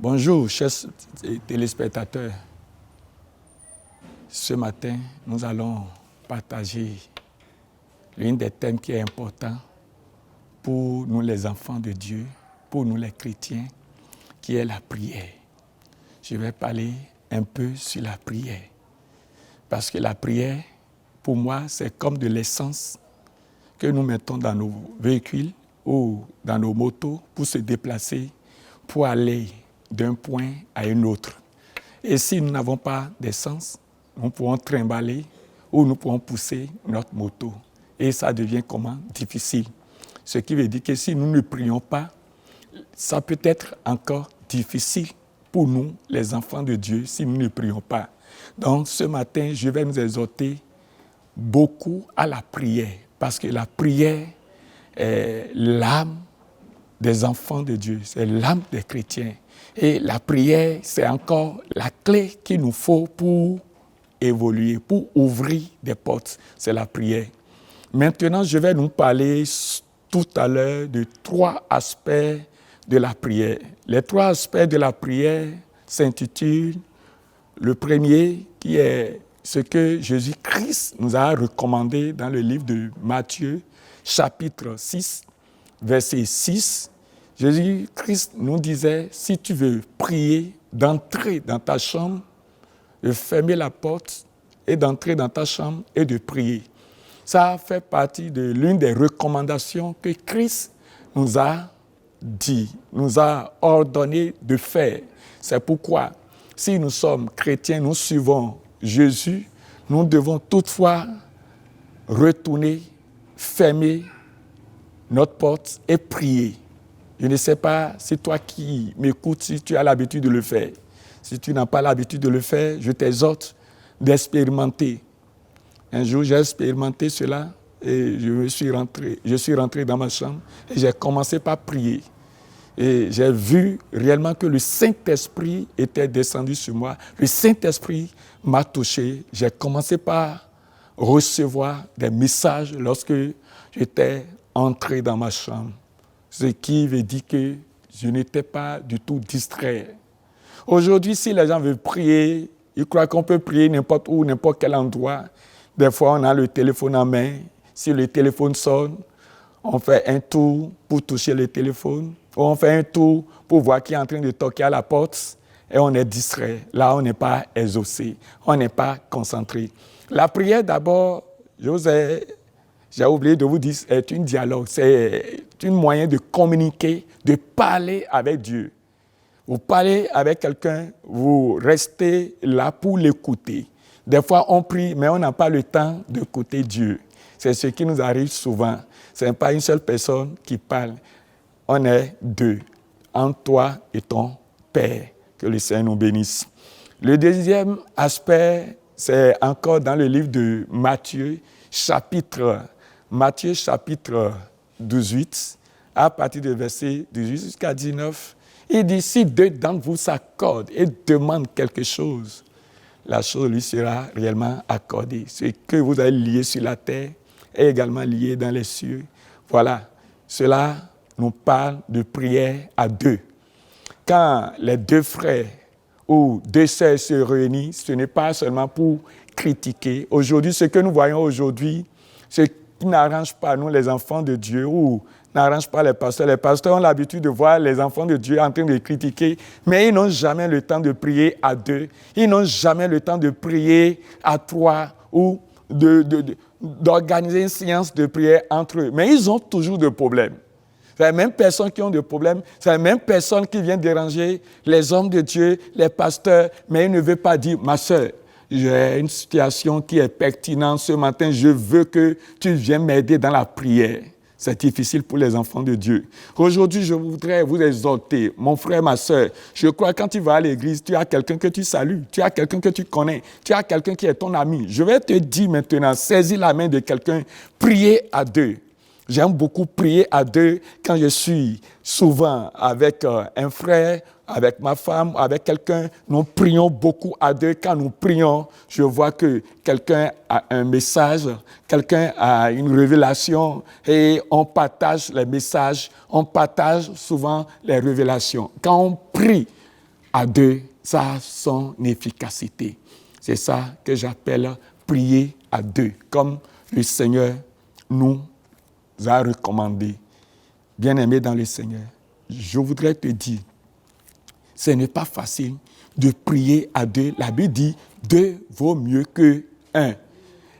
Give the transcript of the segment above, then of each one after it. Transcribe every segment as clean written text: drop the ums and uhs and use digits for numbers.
Bonjour, chers téléspectateurs. Ce matin, nous allons partager l'un des thèmes qui est important pour nous les enfants de Dieu, pour nous les chrétiens, qui est la prière. Je vais parler un peu sur la prière. Parce que la prière, pour moi, c'est comme de l'essence que nous mettons dans nos véhicules ou dans nos motos pour se déplacer, pour aller d'un point à un autre. Et si nous n'avons pas d'essence, nous pouvons trimballer ou nous pouvons pousser notre moto. Et ça devient comment? Difficile. Ce qui veut dire que si nous ne prions pas, ça peut être encore difficile pour nous, les enfants de Dieu, si nous ne prions pas. Donc ce matin, je vais nous exhorter beaucoup à la prière, parce que la prière est l'âme des enfants de Dieu, c'est l'âme des chrétiens. Et la prière, c'est encore la clé qu'il nous faut pour évoluer, pour ouvrir des portes. C'est la prière. Maintenant, je vais nous parler tout à l'heure de 3 aspects de la prière. Les 3 aspects de la prière s'intitulent, le premier qui est ce que Jésus-Christ nous a recommandé dans le livre de Matthieu, chapitre 6, verset 6. Jésus-Christ nous disait, si tu veux prier, d'entrer dans ta chambre, de fermer la porte et d'entrer dans ta chambre et de prier. Ça fait partie de l'une des recommandations que Christ nous a dit, nous a ordonné de faire. C'est pourquoi, si nous sommes chrétiens, nous suivons Jésus, nous devons toutefois retourner, fermer notre porte et prier. Je ne sais pas si toi qui m'écoutes, si tu as l'habitude de le faire. Si tu n'as pas l'habitude de le faire, je t'exhorte d'expérimenter. Un jour, j'ai expérimenté cela et je suis rentré dans ma chambre et j'ai commencé par prier. Et j'ai vu réellement que le Saint-Esprit était descendu sur moi. Le Saint-Esprit m'a touché. J'ai commencé par recevoir des messages lorsque j'étais entré dans ma chambre. Ce qui veut dire que je n'étais pas du tout distrait. Aujourd'hui, si les gens veulent prier, ils croient qu'on peut prier n'importe où, n'importe quel endroit. Des fois, on a le téléphone en main. Si le téléphone sonne, on fait un tour pour toucher le téléphone. Ou on fait un tour pour voir qui est en train de toquer à la porte. Et on est distrait. Là, on n'est pas exaucé. On n'est pas concentré. La prière, d'abord, j'ai oublié de vous dire, c'est un dialogue. C'est un moyen de communiquer, de parler avec Dieu. Vous parlez avec quelqu'un, vous restez là pour l'écouter. Des fois, on prie, mais on n'a pas le temps d'écouter Dieu. C'est ce qui nous arrive souvent. Ce n'est pas une seule personne qui parle. On est 2, entre toi et ton Père. Que le Seigneur nous bénisse. Le deuxième aspect, c'est encore dans le livre de Matthieu, chapitre 18, à partir du verset 18 jusqu'à 19. Il dit, si 2 d'entre vous s'accordent et demandent quelque chose, la chose lui sera réellement accordée. Ce que vous avez lié sur la terre est également lié dans les cieux. Voilà, cela nous parle de prière à 2. Quand les 2 frères ou 2 sœurs se réunissent, ce n'est pas seulement pour critiquer. Aujourd'hui, ce que nous voyons aujourd'hui, ce qui n'arrange pas nous, les enfants de Dieu, ou n'arrange pas les pasteurs. Les pasteurs ont l'habitude de voir les enfants de Dieu en train de critiquer, mais ils n'ont jamais le temps de prier à 2. Ils n'ont jamais le temps de prier à 3 ou d'organiser une séance de prière entre eux. Mais ils ont toujours des problèmes. C'est les mêmes personnes qui ont des problèmes, c'est les mêmes personnes qui viennent déranger les hommes de Dieu, les pasteurs, mais ils ne veulent pas dire, ma sœur, j'ai une situation qui est pertinente ce matin, je veux que tu viennes m'aider dans la prière. C'est difficile pour les enfants de Dieu. Aujourd'hui, je voudrais vous exhorter, mon frère, ma sœur. Je crois que quand tu vas à l'église, tu as quelqu'un que tu salues, tu as quelqu'un que tu connais, tu as quelqu'un qui est ton ami. Je vais te dire maintenant, saisis la main de quelqu'un, priez à 2. J'aime beaucoup prier à 2 quand je suis souvent avec un frère, avec ma femme, avec quelqu'un. Nous prions beaucoup à 2. Quand nous prions, je vois que quelqu'un a un message, quelqu'un a une révélation et on partage les messages, on partage souvent les révélations. Quand on prie à deux, ça a son efficacité. C'est ça que j'appelle prier à deux, comme le Seigneur nous a recommandé. Bien-aimé dans le Seigneur, je voudrais te dire, ce n'est pas facile de prier à deux. La Bible dit, deux vaut mieux que un.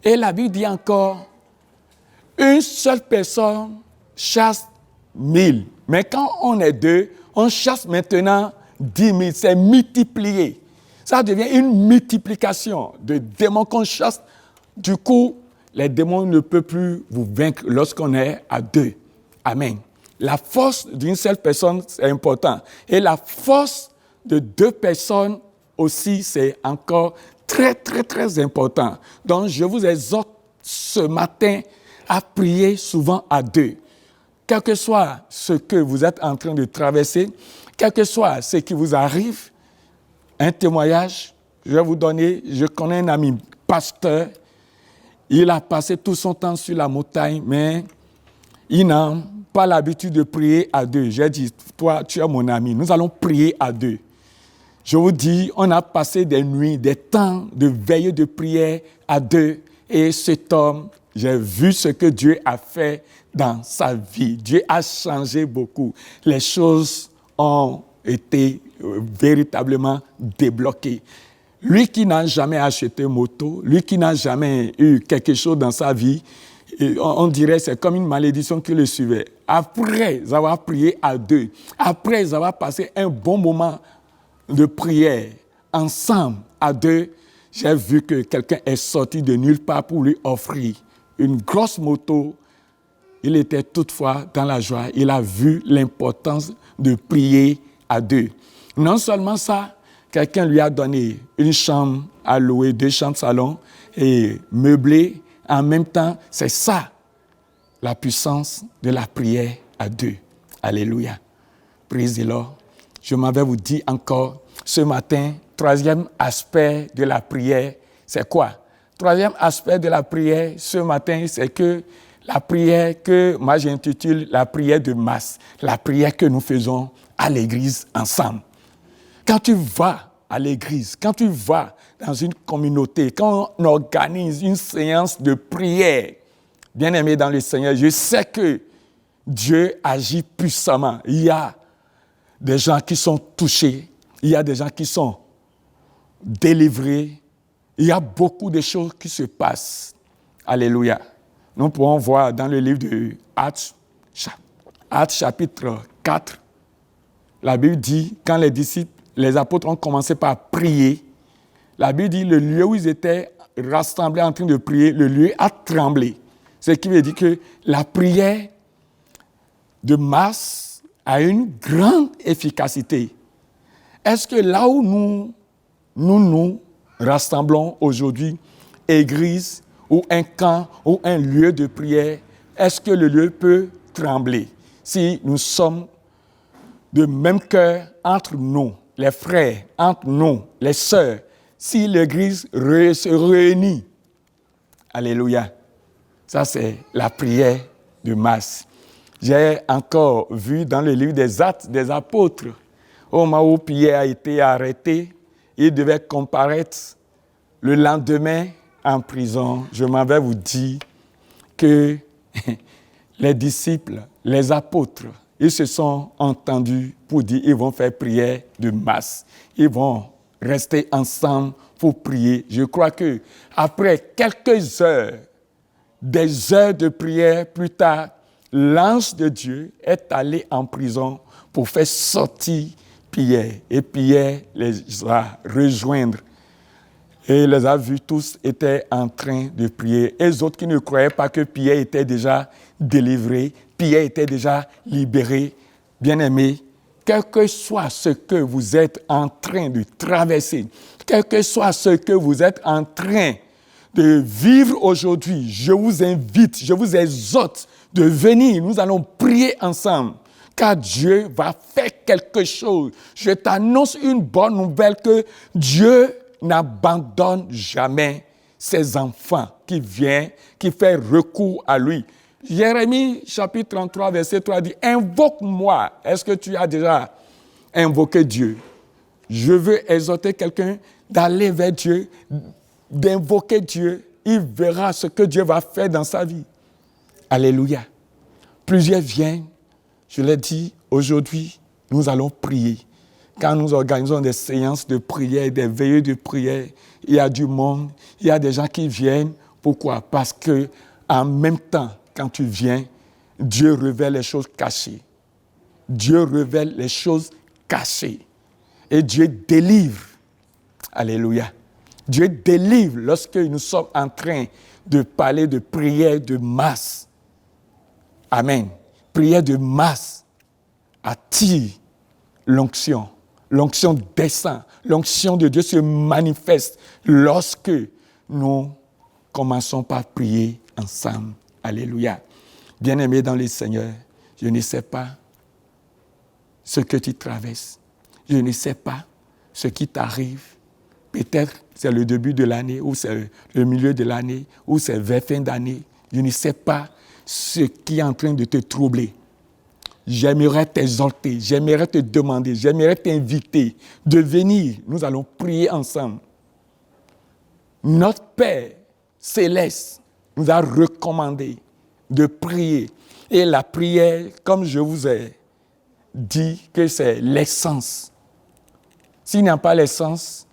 Et la Bible dit encore, une seule personne chasse 1000. Mais quand on est deux, on chasse maintenant 10 000. C'est multiplié. Ça devient une multiplication de démons qu'on chasse. Du coup, les démons ne peuvent plus vous vaincre lorsqu'on est à deux. Amen. La force d'une seule personne, c'est important. Et la force de deux personnes aussi, c'est encore très, très, très important. Donc, je vous exhorte ce matin à prier souvent à deux. Quel que soit ce que vous êtes en train de traverser, quel que soit ce qui vous arrive, un témoignage, je vais vous donner, je connais un ami pasteur, il a passé tout son temps sur la montagne, mais il n'a pas l'habitude de prier à deux. J'ai dit, toi, tu es mon ami, nous allons prier à deux. Je vous dis, on a passé des nuits, des temps de veille de prière à deux. Et cet homme, j'ai vu ce que Dieu a fait dans sa vie. Dieu a changé beaucoup. Les choses ont été véritablement débloquées. Lui qui n'a jamais acheté moto, lui qui n'a jamais eu quelque chose dans sa vie, on dirait que c'est comme une malédiction qui le suivait. Après avoir prié à deux, après avoir passé un bon moment de prière ensemble à deux, j'ai vu que quelqu'un est sorti de nulle part pour lui offrir une grosse moto. Il était toutefois dans la joie. Il a vu l'importance de prier à deux. Non seulement ça, quelqu'un lui a donné une chambre à louer, 2 chambres salon et meublée. En même temps, c'est ça, la puissance de la prière à deux. Alléluia. Praise the Lord. Je m'en vais vous dire encore ce matin, 3e aspect de la prière, c'est quoi? 3e aspect de la prière ce matin, c'est que la prière que moi j'intitule la prière de masse, la prière que nous faisons à l'église ensemble. Quand tu vas à l'église, quand tu vas dans une communauté, quand on organise une séance de prière, bien-aimé dans le Seigneur, je sais que Dieu agit puissamment. Il y a des gens qui sont touchés, il y a des gens qui sont délivrés, il y a beaucoup de choses qui se passent. Alléluia. Nous pouvons voir dans le livre de Actes chapitre 4, la Bible dit, quand les disciples, les apôtres ont commencé par prier, la Bible dit, le lieu où ils étaient rassemblés en train de prier, le lieu a tremblé. Ce qui veut dire que la prière de masse a une grande efficacité. Est-ce que là où nous rassemblons aujourd'hui, église ou un camp ou un lieu de prière, est-ce que le lieu peut trembler? Si nous sommes de même cœur entre nous, les frères, entre nous, les sœurs, si l'église se réunit, alléluia, ça c'est la prière de masse. J'ai encore vu dans le livre des Actes des Apôtres, au moment où Pierre a été arrêté, il devait comparaître le lendemain en prison. Je m'en vais vous dire que les disciples, les apôtres, ils se sont entendus pour dire qu'ils vont faire prière de masse. Ils vont rester ensemble pour prier. Je crois que après quelques heures, des heures de prière plus tard, l'ange de Dieu est allé en prison pour faire sortir Pierre. Et Pierre les a rejoindre. Et les a vus tous étaient en train de prier. Et les autres qui ne croyaient pas que Pierre était déjà délivré, Pierre était déjà libéré. Bien-aimés, quel que soit ce que vous êtes en train de traverser, quel que soit ce que vous êtes en train de vivre aujourd'hui, je vous invite, je vous exhorte de venir. Nous allons prier ensemble, car Dieu va faire quelque chose. Je t'annonce une bonne nouvelle que Dieu n'abandonne jamais ses enfants qui viennent, qui font recours à lui. Jérémie, chapitre 33, verset 3 dit « Invoque-moi ». Est-ce que tu as déjà invoqué Dieu? je veux exhorter quelqu'un d'aller vers Dieu, d'invoquer Dieu. Il verra ce que Dieu va faire dans sa vie. Alléluia. Plusieurs viennent, je l'ai dit, aujourd'hui, nous allons prier. Quand nous organisons des séances de prière, des veillées de prière, il y a du monde, il y a des gens qui viennent. Pourquoi? Parce que en même temps, quand tu viens, Dieu révèle les choses cachées. Dieu révèle les choses cachées. Et Dieu délivre. Alléluia. Dieu délivre lorsque nous sommes en train de parler de prière de masse. Amen. Prière de masse attire l'onction. L'onction descend. L'onction de Dieu se manifeste lorsque nous commençons par prier ensemble. Alléluia. Bien-aimé dans le Seigneur, je ne sais pas ce que tu traverses. Je ne sais pas ce qui t'arrive. Peut-être c'est le début de l'année, ou c'est le milieu de l'année, ou c'est vers fin d'année. Je ne sais pas ce qui est en train de te troubler. J'aimerais t'exhorter, j'aimerais te demander, j'aimerais t'inviter de venir. Nous allons prier ensemble. Notre Père céleste nous a recommandé de prier. Et la prière, comme je vous ai dit, que c'est l'essence. S'il n'y a pas l'essence,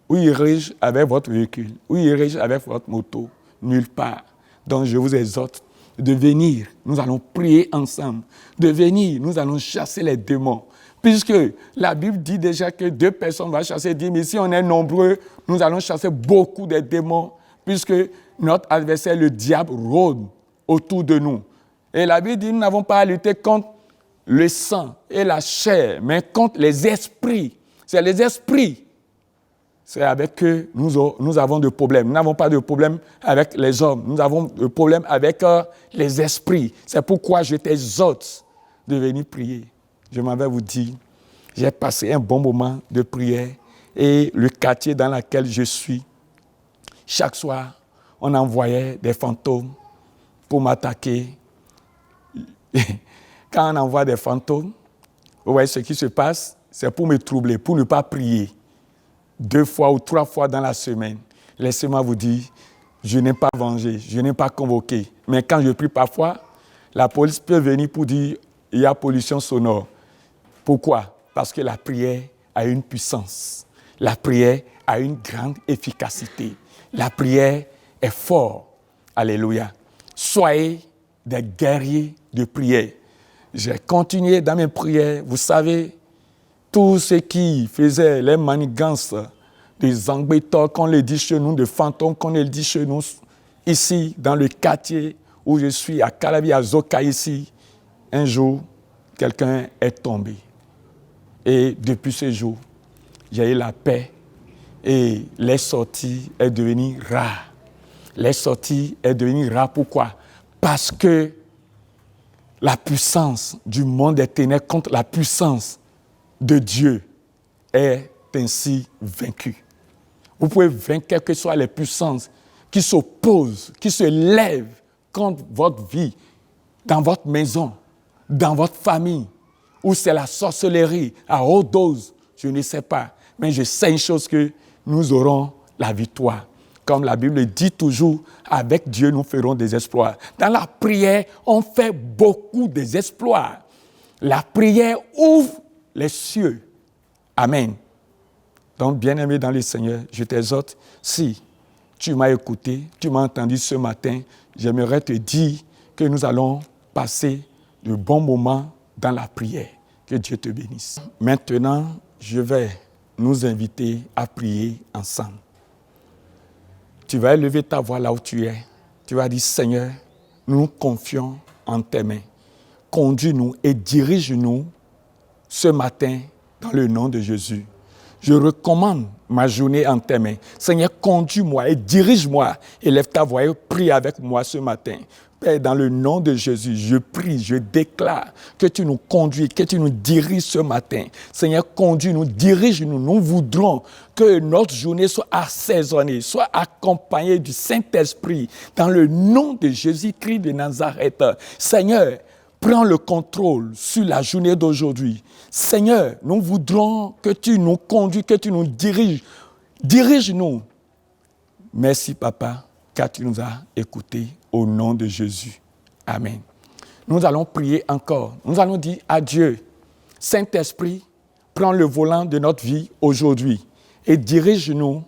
où irai-je avec votre véhicule? Où irai-je avec votre moto? Nulle part. Donc je vous exhorte de venir. Nous allons prier ensemble. De venir, nous allons chasser les démons. Puisque la Bible dit déjà que 2 personnes vont chasser 10, mais si on est nombreux, nous allons chasser beaucoup de démons, puisque notre adversaire, le diable, rôde autour de nous. Et la Bible dit, nous n'avons pas à lutter contre le sang et la chair, mais contre les esprits. C'est les esprits. C'est avec eux nous avons des problèmes. Nous n'avons pas de problème avec les hommes. Nous avons des problèmes avec les esprits. C'est pourquoi je t'exhorte de venir prier. Je m'en vais vous dire, j'ai passé un bon moment de prière et le quartier dans lequel je suis, chaque soir, on envoyait des fantômes pour m'attaquer. Quand on envoie des fantômes, vous voyez ce qui se passe, c'est pour me troubler, pour ne pas prier. 2 fois ou 3 fois dans la semaine. Laissez-moi vous dire, je n'ai pas vengé, je n'ai pas convoqué. Mais quand je prie parfois, la police peut venir pour dire, il y a pollution sonore. Pourquoi? Parce que la prière a une puissance. La prière a une grande efficacité. La prière est forte. Alléluia. Soyez des guerriers de prière. J'ai continué dans mes prières. Vous savez, tous ceux qui faisaient les manigances des embêteurs, qu'on les dit chez nous, des fantômes, qu'on les dit chez nous, ici, dans le quartier où je suis, à Calabi, à Zoka, ici, un jour, quelqu'un est tombé. Et depuis ce jour, j'ai eu la paix et les sorties sont devenues rares. Les sorties sont devenues rares. Pourquoi? Parce que la puissance du monde des ténèbres contre la puissance de Dieu est ainsi vaincue. Vous pouvez vaincre quelles que soient les puissances qui s'opposent, qui se lèvent contre votre vie, dans votre maison, dans votre famille, où c'est la sorcellerie à haute dose, je ne sais pas. Mais je sais une chose, que nous aurons la victoire. Comme la Bible dit toujours, avec Dieu, nous ferons des exploits. Dans la prière, on fait beaucoup des exploits. La prière ouvre les cieux. Amen. Donc, bien-aimé dans le Seigneur, je t'exhorte, si tu m'as écouté, tu m'as entendu ce matin, j'aimerais te dire que nous allons passer de bons moments dans la prière. Que Dieu te bénisse. Maintenant, je vais nous inviter à prier ensemble. Tu vas élever ta voix là où tu es. Tu vas dire, Seigneur, nous nous confions en tes mains. Conduis-nous et dirige-nous ce matin dans le nom de Jésus. Je recommande ma journée en tes mains. Seigneur, conduis-moi et dirige-moi. Élève ta voix et prie avec moi ce matin. Père, dans le nom de Jésus, je prie, je déclare que tu nous conduis, que tu nous diriges ce matin. Seigneur, conduis-nous, dirige-nous. Nous voudrons que notre journée soit assaisonnée, soit accompagnée du Saint-Esprit. Dans le nom de Jésus-Christ de Nazareth. Seigneur, prends le contrôle sur la journée d'aujourd'hui. Seigneur, nous voudrons que tu nous conduis, que tu nous diriges. Dirige-nous. Merci, Papa, car tu nous as écoutés au nom de Jésus. Amen. Nous allons prier encore. Nous allons dire à Dieu, Saint-Esprit, prends le volant de notre vie aujourd'hui et dirige-nous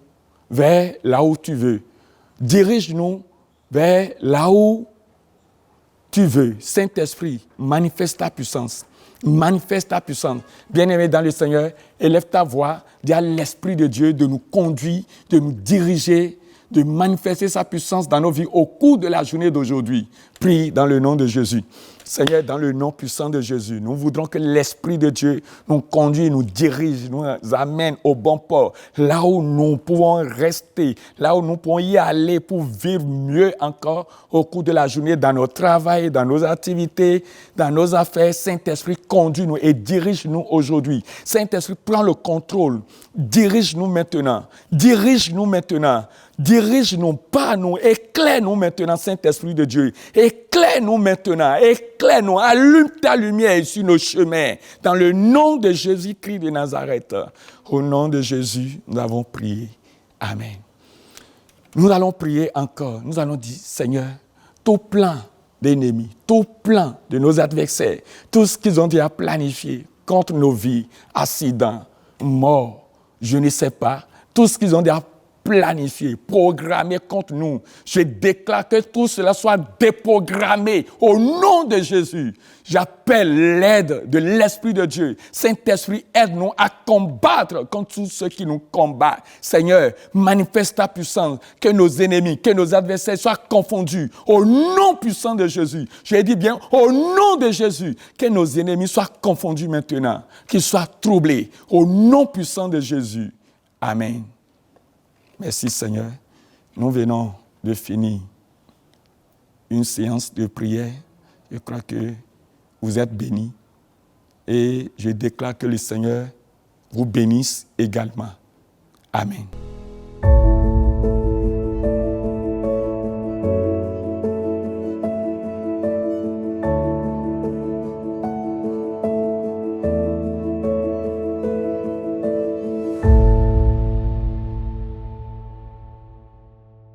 vers là où tu veux. Dirige-nous vers là où tu veux. Saint-Esprit, manifeste ta puissance. Manifeste ta puissance. Bien-aimé dans le Seigneur, élève ta voix, dis à l'Esprit de Dieu de nous conduire, de nous diriger, de manifester sa puissance dans nos vies au cours de la journée d'aujourd'hui. Prie dans le nom de Jésus. Seigneur, dans le nom puissant de Jésus, nous voudrons que l'Esprit de Dieu nous conduise, nous dirige, nous amène au bon port, là où nous pouvons rester, là où nous pouvons y aller pour vivre mieux encore au cours de la journée, dans nos travails, dans nos activités, dans nos affaires. Saint-Esprit, conduis-nous et dirige-nous aujourd'hui. Saint-Esprit, prends le contrôle. Dirige-nous maintenant. Dirige-nous maintenant. Dirige-nous, pas nous, éclaire-nous maintenant, Saint-Esprit de Dieu. Éclaire-nous maintenant, éclaire-nous, allume ta lumière sur nos chemins. Dans le nom de Jésus-Christ de Nazareth, au nom de Jésus, nous avons prié. Amen. Nous allons prier encore. Nous allons dire, Seigneur, tout plan d'ennemis, tout plan de nos adversaires, tout ce qu'ils ont déjà planifié contre nos vies, accidents, morts, je ne sais pas, tout ce qu'ils ont déjà planifié, programmé contre nous. Je déclare que tout cela soit déprogrammé au nom de Jésus. J'appelle l'aide de l'Esprit de Dieu. Saint-Esprit, aide-nous à combattre contre tous ceux qui nous combattent. Seigneur, manifeste ta puissance, que nos ennemis, que nos adversaires soient confondus au nom puissant de Jésus. Je dis bien au nom de Jésus, que nos ennemis soient confondus maintenant, qu'ils soient troublés au nom puissant de Jésus. Amen. Merci Seigneur. Nous venons de finir une séance de prière. Je crois que vous êtes bénis. Et je déclare que le Seigneur vous bénisse également. Amen.